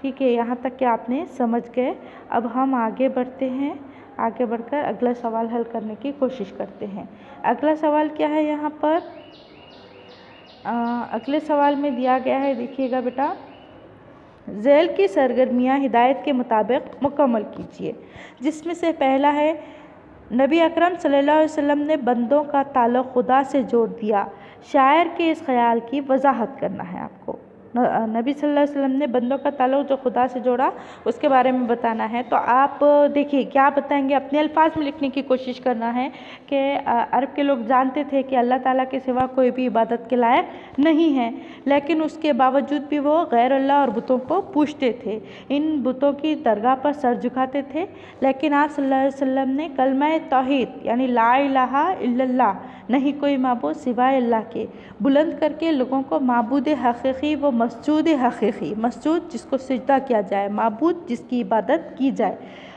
ٹھیک ہے، یہاں تک کہ آپ نے سمجھ گئے۔ اب ہم آگے بڑھتے ہیں، آگے بڑھ کر اگلا سوال حل کرنے کی کوشش کرتے ہیں۔ اگلا سوال کیا ہے یہاں پر؟ اگلے سوال میں دیا گیا ہے، دیکھیے گا بیٹا، ذیل کی سرگرمیاں ہدایت کے مطابق مکمل کیجیے، جس میں سے پہلا ہے نبی اکرم صلی اللہ علیہ وسلم نے بندوں کا تعلق خدا سے جوڑ دیا۔ شاعر کے اس خیال کی وضاحت کرنا ہے آپ کو۔ نبی صلی اللہ علیہ وسلم نے بندوں کا تعلق جو خدا سے جوڑا اس کے بارے میں بتانا ہے۔ تو آپ دیکھیے کیا بتائیں گے، اپنے الفاظ میں لکھنے کی کوشش کرنا ہے کہ عرب کے لوگ جانتے تھے کہ اللہ تعالیٰ کے سوا کوئی بھی عبادت کے لائق نہیں ہے، لیکن اس کے باوجود بھی وہ غیر اللہ اور بتوں کو پوجتے تھے، ان بتوں کی درگاہ پر سر جھکاتے تھے۔ لیکن آپ صلی اللہ علیہ وسلم نے کلمہ توحید یعنی لا الہ الا اللہ، نہیں کوئی معبود سوائے اللہ کے، بلند کر کے لوگوں کو معبود حقیقی و مسجود حقیقی، مسجود جس کو سجدہ کیا جائے، معبود جس کی عبادت کی جائے،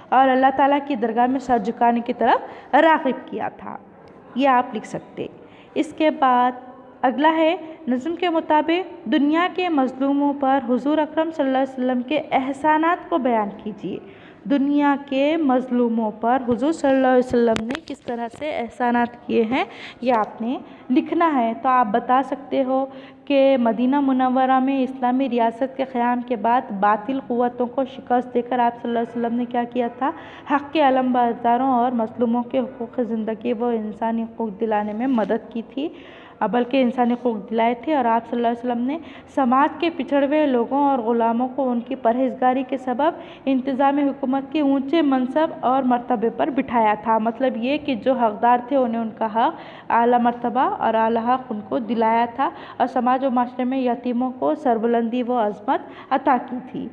اور اللہ تعالیٰ کی درگاہ میں سر جھکانے کی طرف راغب کیا تھا۔ یہ آپ لکھ سکتے۔ اس کے بعد اگلا ہے، نظم کے مطابق دنیا کے مظلوموں پر حضور اکرم صلی اللہ علیہ وسلم کے احسانات کو بیان کیجیے۔ دنیا کے مظلوموں پر حضور صلی اللہ علیہ وسلم نے کس طرح سے احسانات کیے ہیں یہ آپ نے لکھنا ہے۔ تو آپ بتا سکتے ہو کہ مدینہ منورہ میں اسلامی ریاست کے قیام کے بعد باطل قوتوں کو شکست دے کر آپ صلی اللہ علیہ وسلم نے کیا کیا تھا؟ حق کے علم برداروں اور مظلوموں کے حقوق زندگی و انسانی حقوق دلانے میں مدد کی تھی، بلکہ انسانی حقوق دلائے تھے، اور آپ صلی اللہ علیہ وسلم نے سماج کے پچھڑے ہوئے لوگوں اور غلاموں کو ان کی پرہیزگاری کے سبب انتظام حکومت کے اونچے منصب اور مرتبے پر بٹھایا تھا۔ مطلب یہ کہ جو حقدار تھے انہیں ان کا حق، اعلیٰ مرتبہ اور اعلیٰ حق ان کو دلایا تھا، اور سماج و معاشرے میں یتیموں کو سربلندی و عظمت عطا کی تھی،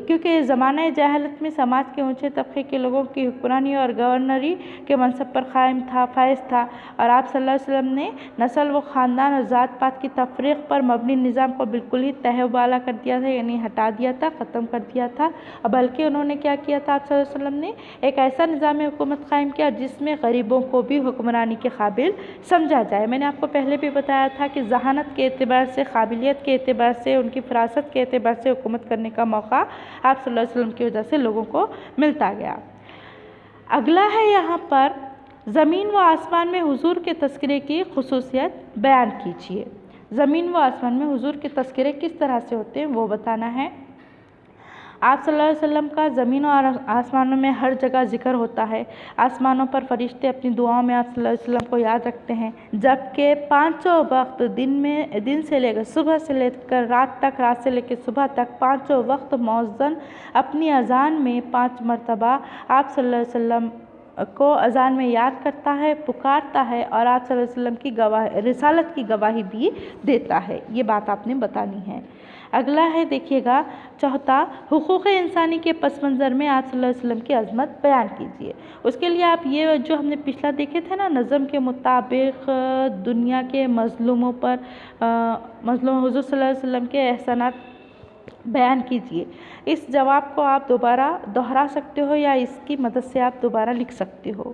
کیونکہ زمانہ جاہلیت میں سماج کے اونچے طبقے کے لوگوں کی حکمرانی اور گورنری کے منصب پر فائز تھا، اور آپ صلی اللہ علیہ وسلم نے نسل و خاندان اور ذات پات کی تفریق پر مبنی نظام کو بالکل ہی تہہ و بالا کر دیا تھا، یعنی ہٹا دیا تھا، ختم کر دیا تھا، بلکہ انہوں نے کیا کیا تھا؟ آپ صلی اللہ علیہ وسلم نے ایک ایسا نظام حکومت قائم کیا جس میں غریبوں کو بھی حکمرانی کے قابل سمجھا جائے۔ میں نے آپ کو پہلے بھی بتایا تھا کہ ذہانت کے اعتبار سے، قابلیت کے اعتبار سے، ان کی فراست کے اعتبار سے حکومت کرنے کا موقع آپ صلی اللہ علیہ وسلم کی وجہ سے لوگوں کو ملتا گیا۔ اگلا ہے یہاں پر، زمین و آسمان میں حضور کے تذکرے کی خصوصیت بیان کیجیے۔ زمین و آسمان میں حضور کے تذکرے کس طرح سے ہوتے ہیں وہ بتانا ہے۔ آپ صلی اللہ علیہ وسلم کا زمین اور آسمانوں میں ہر جگہ ذکر ہوتا ہے۔ آسمانوں پر فرشتے اپنی دعاؤں میں آپ صلی اللہ علیہ وسلم کو یاد رکھتے ہیں، جبکہ پانچوں وقت دن سے لے کر صبح سے لے کر رات تک، رات سے لے کر صبح تک پانچوں وقت مؤذن اپنی اذان میں 5 مرتبہ آپ صلی اللہ علیہ وسلم کو اذان میں یاد کرتا ہے، پکارتا ہے، اور آپ صلی اللہ علیہ وسلم کی رسالت کی گواہی بھی دیتا ہے۔ یہ بات آپ نے بتانی ہے۔ اگلا ہے، دیکھیے گا، چوتھا، حقوق انسانی کے پس منظر میں آپ صلی اللہ علیہ وسلم کی عظمت بیان کیجیے۔ اس کے لیے آپ یہ جو ہم نے پچھلا دیکھے تھے نا، نظم کے مطابق دنیا کے مظلوموں پر حضور صلی اللہ علیہ وسلم کے احسانات بیان کیجیے، اس جواب کو آپ دوبارہ دہرا سکتے ہو یا اس کی مدد سے آپ دوبارہ لکھ سکتے ہو۔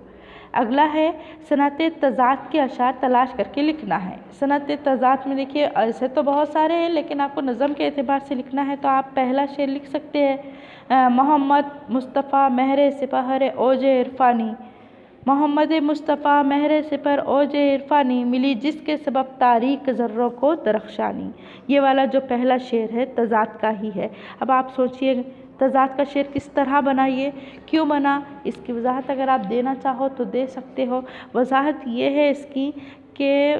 اگلا ہے، صنعت تضاد کے اشعار تلاش کر کے لکھنا ہے۔ صنعت تضاد میں دیکھیے ایسے تو بہت سارے ہیں، لیکن آپ کو نظم کے اعتبار سے لکھنا ہے، تو آپ پہلا شعر لکھ سکتے ہیں، محمد مصطفیٰ مہر سپہر اوج عرفانی، محمد مصطفیٰ مہر سپر اوج عرفانی، ملی جس کے سبب تاریک ذروں کو درخشانی۔ یہ والا جو پہلا شعر ہے تضاد کا ہی ہے۔ اب آپ سوچئے تضاد کا شعر کس طرح بنا، یہ کیوں بنا، اس کی وضاحت اگر آپ دینا چاہو تو دے سکتے ہو۔ وضاحت یہ ہے اس کی کہ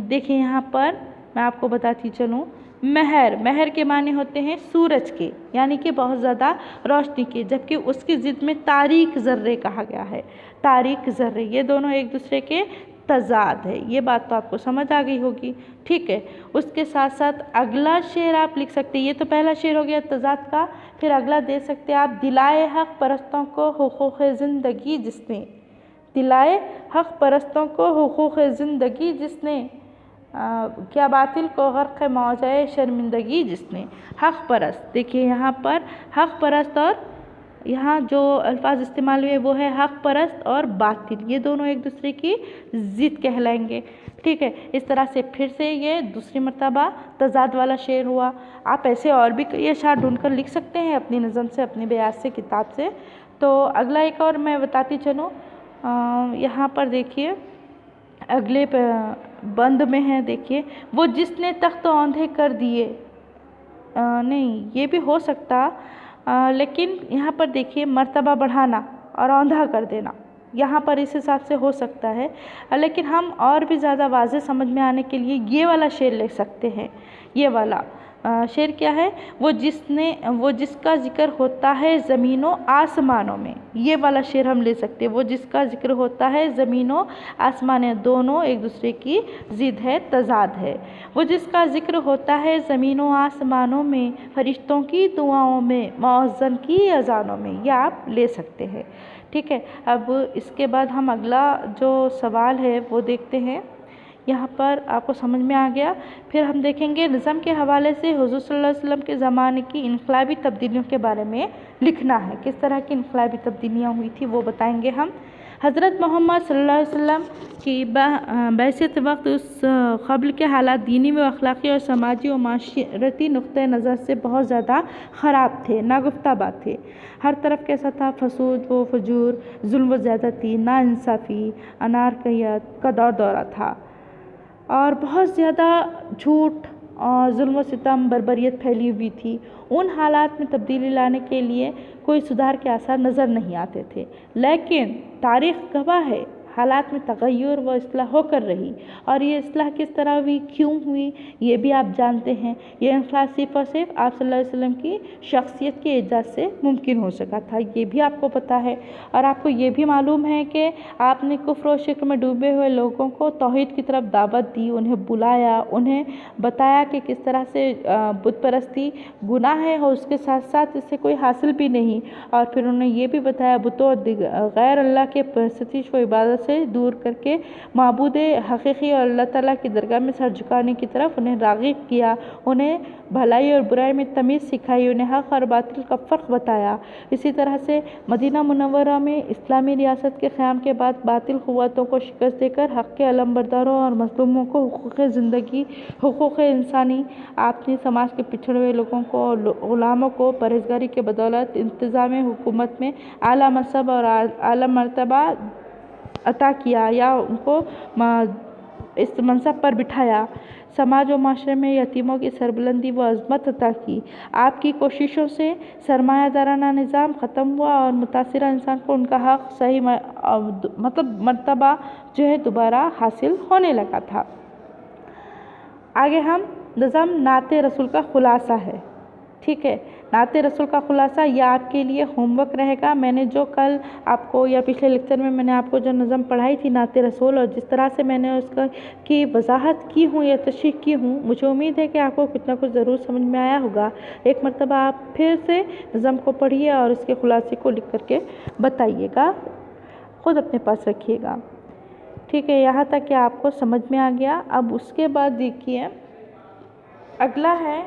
دیکھیں یہاں پر میں آپ کو بتاتی چلوں، مہر کے معنی ہوتے ہیں سورج کے، یعنی کہ بہت زیادہ روشنی کے، جبکہ اس کی ضد میں تاریک ذرے کہا گیا ہے۔ تاریک ذرے، یہ دونوں ایک دوسرے کے تضاد ہے۔ یہ بات تو آپ کو سمجھ آ گئی ہوگی، ٹھیک ہے۔ اس کے ساتھ ساتھ اگلا شعر آپ لکھ سکتے، یہ تو پہلا شعر ہو گیا تضاد کا، پھر اگلا دے سکتے آپ، دلائے حق پرستوں کو حقوق زندگی جس نے، دلائے حق پرستوں کو حقوق زندگی جس نے، کیا باطل کو غرق موجۂ شرمندگی جس نے۔ حق پرست، دیکھیے یہاں پر حق پرست اور یہاں جو الفاظ استعمال ہوئے وہ ہے حق پرست اور باطل، یہ دونوں ایک دوسرے کی ضد کہلائیں گے، ٹھیک ہے۔ اس طرح سے پھر سے یہ دوسری مرتبہ تضاد والا شعر ہوا۔ آپ ایسے اور بھی کئی اشعار ڈھونڈ کر لکھ سکتے ہیں اپنی نظم سے، اپنی بیات سے، کتاب سے۔ تو اگلا ایک اور میں بتاتی چلوں، یہاں پر دیکھیے اگلے بند میں ہے، دیکھیے وہ جس نے تخت اوندھے کر دیے، نہیں یہ بھی ہو سکتا، لیکن یہاں پر دیکھیے مرتبہ بڑھانا اور اوندھا کر دینا، یہاں پر اس حساب سے ہو سکتا ہے، لیکن ہم اور بھی زیادہ واضح سمجھ میں آنے کے لیے یہ والا شعر لے سکتے ہیں۔ یہ والا شعر کیا ہے، وہ جس کا ذکر ہوتا ہے زمین و آسمانوں میں، یہ والا شعر ہم لے سکتے ہیں۔ وہ جس کا ذکر ہوتا ہے زمین و آسمان، دونوں ایک دوسرے کی ضد ہے، تضاد ہے۔ وہ جس کا ذکر ہوتا ہے زمین و آسمانوں میں، فرشتوں کی دعاؤں میں، مؤذن کی اذانوں میں، یہ آپ لے سکتے ہیں، ٹھیک ہے۔ اب اس کے بعد ہم اگلا جو سوال ہے وہ دیکھتے ہیں۔ یہاں پر آپ کو سمجھ میں آ گیا۔ پھر ہم دیکھیں گے نظم کے حوالے سے حضور صلی اللہ علیہ وسلم کے زمانے کی انقلابی تبدیلیوں کے بارے میں لکھنا ہے، کس طرح کی انقلابی تبدیلیاں ہوئی تھی وہ بتائیں گے ہم۔ حضرت محمد صلی اللہ علیہ وسلم کی بعثت وقت اس قبل کے حالات دینی و اخلاقی اور سماجی و معاشرتی نقطۂ نظر سے بہت زیادہ خراب تھے، ناگفتہ بات تھے۔ ہر طرف کیسا تھا، فسود و فجور، ظلم و زیادتی، ناانصافی، انارکیت کا دورہ تھا، اور بہت زیادہ جھوٹ اور ظلم و ستم، بربریت پھیلی ہوئی تھی۔ ان حالات میں تبدیلی لانے کے لیے کوئی سدھار کے آثار نظر نہیں آتے تھے، لیکن تاریخ گواہ ہے حالات میں تغیر و اصلاح ہو کر رہی، اور یہ اصلاح کس طرح ہوئی، کیوں ہوئی، یہ بھی آپ جانتے ہیں۔ یہ انقلاب صرف اور صرف آپ صلی اللہ علیہ وسلم کی شخصیت کے اعزاز سے ممکن ہو سکا تھا، یہ بھی آپ کو پتہ ہے۔ اور آپ کو یہ بھی معلوم ہے کہ آپ نے کفر و شرک میں ڈوبے ہوئے لوگوں کو توحید کی طرف دعوت دی، انہیں بلایا، انہیں بتایا کہ کس طرح سے بت پرستی گناہ ہے اور اس کے ساتھ ساتھ اس سے کوئی حاصل بھی نہیں، اور پھر انہیں یہ بھی بتایا بتوں غیر اللہ کے پرستش و عبادت سے دور کر کے معبود حقیقی اور اللہ تعالیٰ کی درگاہ میں سر جھکانے کی طرف انہیں راغب کیا، انہیں بھلائی اور برائی میں تمیز سکھائی، انہیں حق اور باطل کا فرق بتایا۔ اسی طرح سے مدینہ منورہ میں اسلامی ریاست کے قیام کے بعد باطل قوتوں کو شکست دے کر حق کے علمبرداروں اور مظلوموں کو حقوق زندگی، حقوق انسانی، آپ نے سماج کے پچھڑے ہوئے لوگوں کو اور غلاموں کو پرہیزگاری کے بدولت انتظام حکومت میں اعلیٰ منصب اور اعلیٰ مرتبہ عطا کیا، یا ان کو اس منصب پر بٹھایا۔ سماج و معاشرے میں یتیموں کی سربلندی و عظمت عطا کی۔ آپ کی کوششوں سے سرمایہ دارانہ نظام ختم ہوا اور متاثرہ انسان کو ان کا حق صحیح مرتبہ جو ہے دوبارہ حاصل ہونے لگا تھا۔ آگے ہم نظم نعت رسول کا خلاصہ ہے، ٹھیک ہے۔ نعت رسول کا خلاصہ یہ آپ کے لیے ہوم ورک رہے گا۔ میں نے جو کل آپ کو یا پچھلے لیکچر میں نے آپ کو جو نظم پڑھائی تھی نعت رسول، اور جس طرح سے میں نے اس کی وضاحت کی ہوں یا تشریح کی ہوں، مجھے امید ہے کہ آپ کو کچھ نہ کچھ ضرور سمجھ میں آیا ہوگا۔ ایک مرتبہ آپ پھر سے نظم کو پڑھیے اور اس کے خلاصے کو لکھ کر کے بتائیے گا، خود اپنے پاس رکھیے گا، ٹھیک ہے۔ یہاں تک کہ آپ کو سمجھ میں آ گیا۔ اب اس کے بعد دیکھیے اگلا ہے،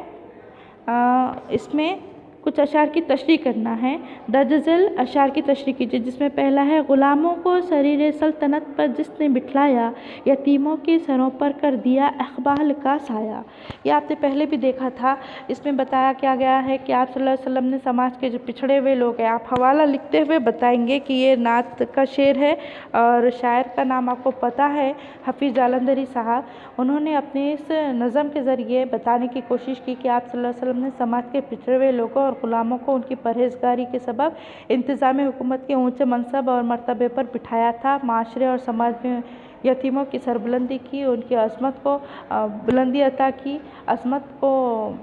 اس میں کچھ اشعار کی تشریح کرنا ہے۔ درج ذیل اشعار کی تشریح کیجیے، جس میں پہلا ہے غلاموں کو سریر سلطنت پر جس نے بٹھلایا، یتیموں کے سروں پر کر دیا اقبال کا سایہ۔ یہ آپ نے پہلے بھی دیکھا تھا، اس میں بتایا کیا گیا ہے کہ آپ صلی اللہ علیہ وسلم نے سماج کے جو پچھڑے ہوئے لوگ ہیں، آپ حوالہ لکھتے ہوئے بتائیں گے کہ یہ نعت کا شعر ہے، اور شاعر کا نام آپ کو پتہ ہے حفیظ جالندھری صاحب۔ انہوں نے اپنے اس نظم کے ذریعے بتانے کی کوشش کی کہ آپ صلی اللہ علیہ وسلم نے سماج کے پچھڑے ہوئے لوگوں اور غلاموں کو ان کی پرہیزگاری کے سبب انتظام حکومت کے اونچے منصب اور مرتبے پر بٹھایا تھا، معاشرے اور سماج میں یتیموں کی سربلندی کی، ان کی عظمت کو بلندی عطا کی، عظمت کو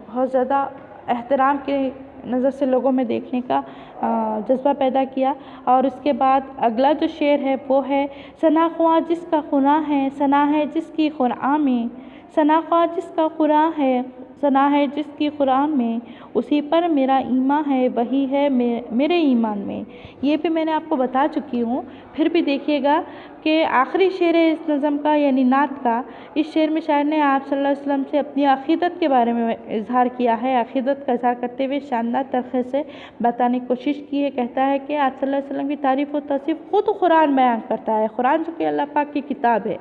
بہت زیادہ احترام کے نظر سے لوگوں میں دیکھنے کا جذبہ پیدا کیا۔ اور اس کے بعد اگلا جو شعر ہے وہ ہے، ثنا خواں جس کا خنا ہے، ثنا ہے جس کی خنعاں میں، ثنا ہے جس کی قرآن میں، اسی پر میرا ایمان ہے، وہی ہے میرے ایمان میں۔ یہ بھی میں نے آپ کو بتا چکی ہوں۔ پھر بھی دیکھیے گا کہ آخری شعر ہے اس نظم کا یعنی نعت کا۔ اس شعر میں شاعر نے آپ صلی اللہ علیہ وسلم سے اپنی عقیدت کے بارے میں اظہار کیا ہے۔ عقیدت کا اظہار کرتے ہوئے شاندار طریقے سے بتانے کی کوشش کی ہے۔ کہتا ہے کہ آپ صلی اللہ علیہ وسلم کی تعریف و توصیف خود قرآن بیان کرتا ہے۔ قرآن جو کہ اللہ پاک کی کتاب ہے،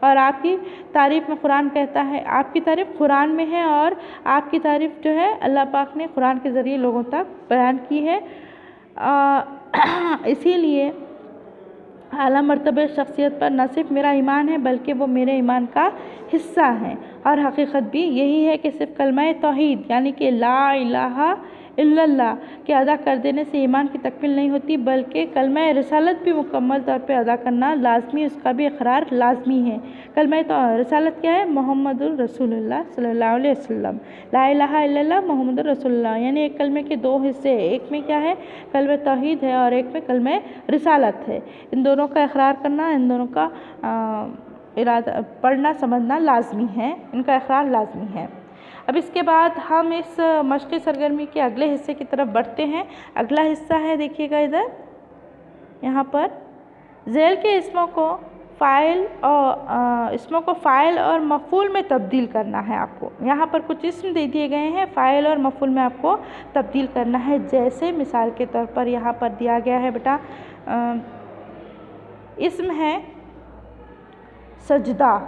اور آپ کی تعریف میں قرآن کہتا ہے، آپ کی تعریف قرآن میں ہے، اور آپ کی تعریف جو ہے اللہ پاک نے قرآن کے ذریعے لوگوں تک بیان کی ہے۔ اسی لیے اعلیٰ مرتبہ شخصیت پر نہ صرف میرا ایمان ہے بلکہ وہ میرے ایمان کا حصہ ہے، اور حقیقت بھی یہی ہے کہ صرف کلمہ توحید یعنی کہ لا الہ الا اللہ کے ادا کر دینے سے ایمان کی تکمیل نہیں ہوتی، بلکہ کلمہ رسالت بھی مکمل طور پہ ادا کرنا لازمی، اس کا بھی اقرار لازمی ہے۔ کلمہ رسالت کیا ہے؟ محمد الرسول اللہ صلی اللہ علیہ وسلم۔ لا الہ الا اللہ محمد الرسول اللہ یعنی ایک کلمے کے دو حصے ہیں، ایک میں کیا ہے؟ کلمہ توحید ہے، اور ایک میں کلمہ رسالت ہے۔ ان دونوں کا اقرار کرنا، ان دونوں کا ارادہ پڑھنا سمجھنا لازمی ہے، ان کا اقرار لازمی ہے۔ اب اس کے بعد ہم اس مشقی سرگرمی کے اگلے حصے کی طرف بڑھتے ہیں۔ اگلا حصہ ہے، دیکھیے گا ادھر، یہاں پر ذیل کے اسموں کو فاعل اور مفعول میں تبدیل کرنا ہے آپ کو۔ یہاں پر کچھ اسم دے دیے گئے ہیں، فاعل اور مفعول میں آپ کو تبدیل کرنا ہے۔ جیسے مثال کے طور پر یہاں پر دیا گیا ہے بیٹا، اسم ہے سجدہ،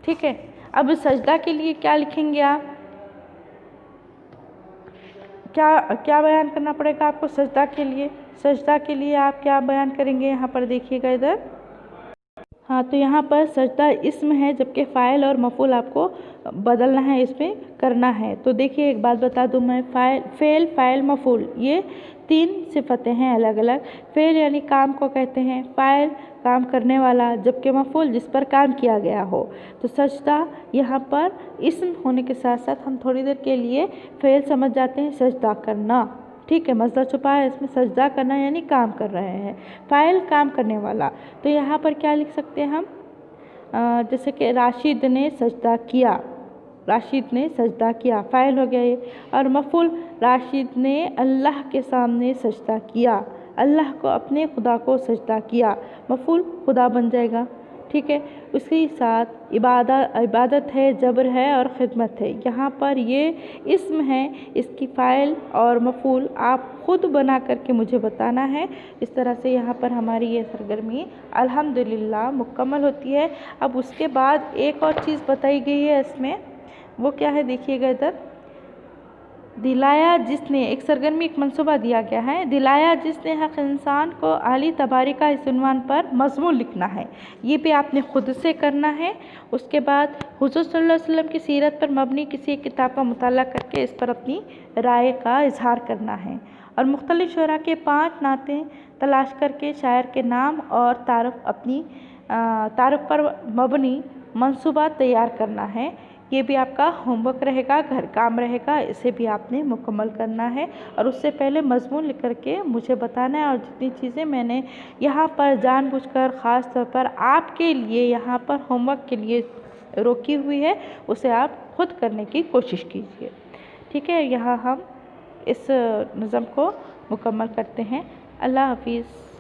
ٹھیک ہے۔ اب سجدہ کے لیے کیا لکھیں گے آپ؟ کیا بیان کرنا پڑے گا آپ کو سجدہ کے لیے؟ سجدہ کے لیے آپ کیا بیان کریں گے؟ یہاں پر دیکھیے گا ادھر، ہاں تو یہاں پر سجدہ اسم ہے، جبکہ فاعل اور مفعول آپ کو بدلنا ہے، اس میں کرنا ہے۔ تو دیکھیے ایک بات بتا دوں میں، فعل، فاعل، مفعول، یہ تین صفتیں ہیں الگ الگ۔ فعل یعنی کام کو کہتے ہیں، فاعل کام کرنے والا، جبکہ مفعول جس پر کام کیا گیا ہو۔ تو سجدہ یہاں پر اسم ہونے کے ساتھ ساتھ ہم تھوڑی دیر کے لیے فعل سمجھ جاتے ہیں، سجدہ کرنا، ٹھیک ہے، مصدر چھپا ہے اس میں، سجدہ کرنا یعنی کام کر رہے ہیں، فاعل کام کرنے والا۔ تو یہاں پر کیا لکھ سکتے ہیں ہم؟ جیسے کہ راشد نے سجدہ کیا، راشد نے سجدہ کیا، فاعل ہو گیا یہ، اور مفعول راشد نے اللہ کے سامنے سجدہ کیا، اللہ کو، اپنے خدا کو سجدہ کیا، مفعول خدا بن جائے گا، ٹھیک ہے۔ اس کے ساتھ عبادت ہے، جبر ہے اور خدمت ہے۔ یہاں پر یہ اسم ہے، اس کی فاعل اور مفعول آپ خود بنا کر کے مجھے بتانا ہے۔ اس طرح سے یہاں پر ہماری یہ سرگرمی الحمدللہ مکمل ہوتی ہے۔ اب اس کے بعد ایک اور چیز بتائی گئی ہے اس میں، وہ کیا ہے؟ دیکھیے گا ادھر، دلایا جس نے، ایک سرگرمی، ایک منصوبہ دیا گیا ہے، دلایا جس نے حق انسان کو اعلی تباری کا اس عنوان پر مضمون لکھنا ہے۔ یہ بھی آپ نے خود سے کرنا ہے۔ اس کے بعد حضور صلی اللہ علیہ وسلم کی سیرت پر مبنی کسی ایک کتاب کا مطالعہ کر کے اس پر اپنی رائے کا اظہار کرنا ہے، اور مختلف شعراء کے 5 نعتیں تلاش کر کے شاعر کے نام اور تعارف پر مبنی منصوبہ تیار کرنا ہے۔ یہ بھی آپ کا ہوم ورک رہے گا، گھر کام رہے گا، اسے بھی آپ نے مکمل کرنا ہے، اور اس سے پہلے مضمون لکھ کر کے مجھے بتانا ہے۔ اور جتنی چیزیں میں نے یہاں پر جان بوجھ کر خاص طور پر آپ کے لیے یہاں پر ہوم ورک کے لیے روکی ہوئی ہے، اسے آپ خود کرنے کی کوشش کیجیے، ٹھیک ہے۔ یہاں ہم اس نظم کو مکمل کرتے ہیں۔ اللہ حافظ۔